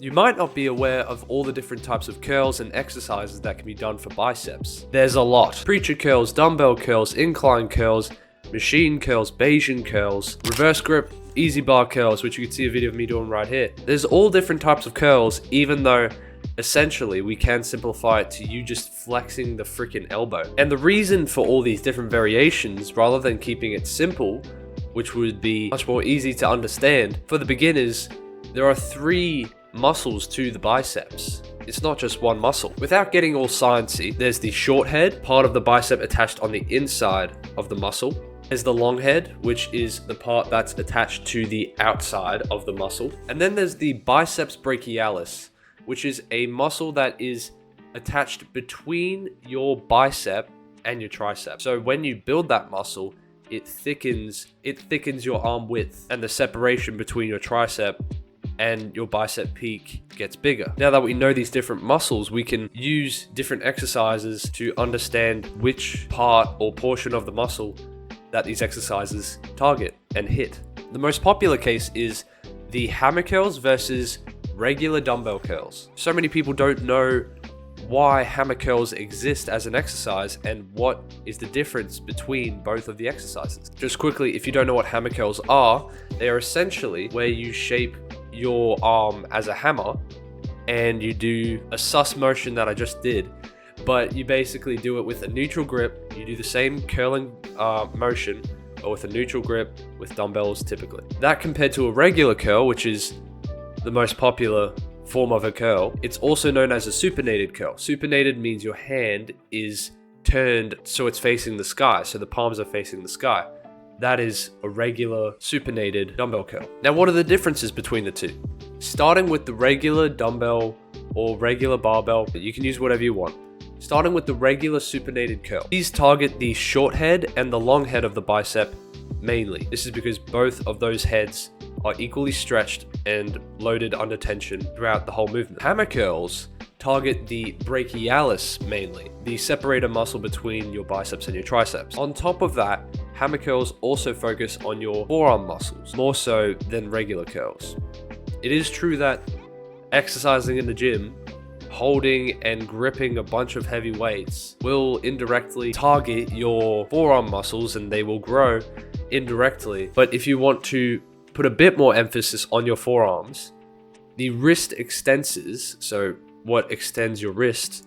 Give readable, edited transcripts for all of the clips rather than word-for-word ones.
You might not be aware of all the different types of curls and exercises that can be done for biceps. There's a lot. Preacher curls, dumbbell curls, incline curls, machine curls, Bayesian curls, reverse grip, easy bar curls, which you can see a video of me doing right here. There's all different types of curls, even though essentially we can simplify it to you just flexing the freaking elbow. And the reason for all these different variations, rather than keeping it simple, which would be much more easy to understand, for the beginners, there are 3 muscles to the biceps. It's not just one muscle. Without getting all sciencey, there's the short head, part of the bicep attached on the inside of the muscle. There's the long head, which is the part that's attached to the outside of the muscle. And then there's the biceps brachialis, which is a muscle that is attached between your bicep and your tricep. So when you build that muscle, it thickens your arm width, and the separation between your tricep and your bicep peak gets bigger. Now that we know these different muscles, we can use different exercises to understand which part or portion of the muscle that these exercises target and hit. The most popular case is the hammer curls versus regular dumbbell curls. So many people don't know why hammer curls exist as an exercise and what is the difference between both of the exercises. Just quickly, if you don't know what hammer curls are, they are essentially where you shape your arm as a hammer and you do a sus motion that I just did, but you basically do it with a neutral grip. You do the same curling motion, but with a neutral grip with dumbbells typically. That compared to a regular curl, which is the most popular form of a curl, it's also known as a supinated curl. Supinated means your hand is turned so it's facing the sky, so the palms are facing the sky. That is a regular supinated dumbbell curl. Now, what are the differences between the two? Starting with the regular dumbbell or regular barbell, you can use whatever you want. Starting with the regular supinated curl. These target the short head and the long head of the bicep mainly. This is because both of those heads are equally stretched and loaded under tension throughout the whole movement. Hammer curls target the brachialis mainly, the separator muscle between your biceps and your triceps. On top of that, hammer curls also focus on your forearm muscles, more so than regular curls. It is true that exercising in the gym, holding and gripping a bunch of heavy weights will indirectly target your forearm muscles and they will grow indirectly. But if you want to put a bit more emphasis on your forearms, the wrist extensors, so what extends your wrist,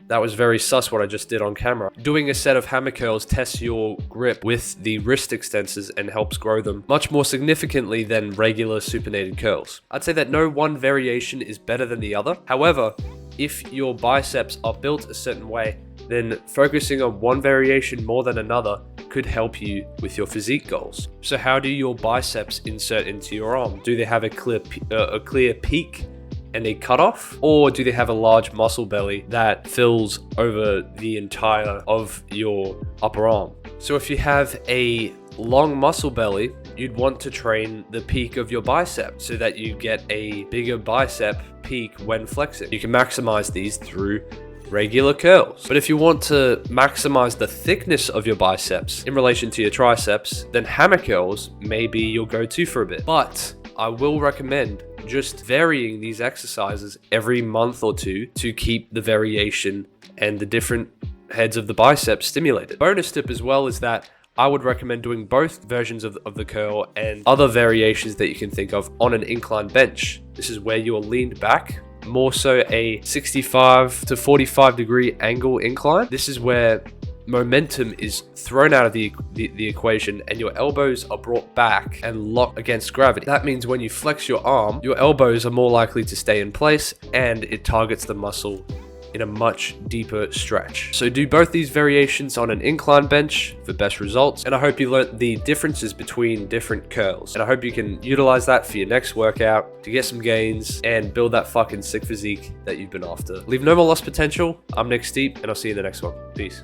that was very sus what I just did on camera. Doing a set of hammer curls tests your grip with the wrist extensors and helps grow them much more significantly than regular supinated curls. I'd say that no one variation is better than the other. However, if your biceps are built a certain way, then focusing on one variation more than another could help you with your physique goals. So how do your biceps insert into your arm? Do they have a clear peak and a cutoff, or do they have a large muscle belly that fills over the entire of your upper arm? So if you have a long muscle belly, you'd want to train the peak of your bicep so that you get a bigger bicep peak when flexing. You can maximize these through regular curls. But if you want to maximize the thickness of your biceps in relation to your triceps, then hammer curls may be your go-to for a bit. But I will recommend just varying these exercises every month or two to keep the variation and the different heads of the biceps stimulated. Bonus tip as well is that I would recommend doing both versions of the curl and other variations that you can think of on an incline bench. This is where you are leaned back, more so a 65 to 45 degree angle incline. This is where momentum is thrown out of the equation and your elbows are brought back and locked against gravity. That means when you flex your arm, your elbows are more likely to stay in place and it targets the muscle in a much deeper stretch. So do both these variations on an incline bench for best results. And I hope you learned the differences between different curls. And I hope you can utilize that for your next workout to get some gains and build that fucking sick physique that you've been after. Leave no more lost potential. I'm Nick Steep and I'll see you in the next one. Peace.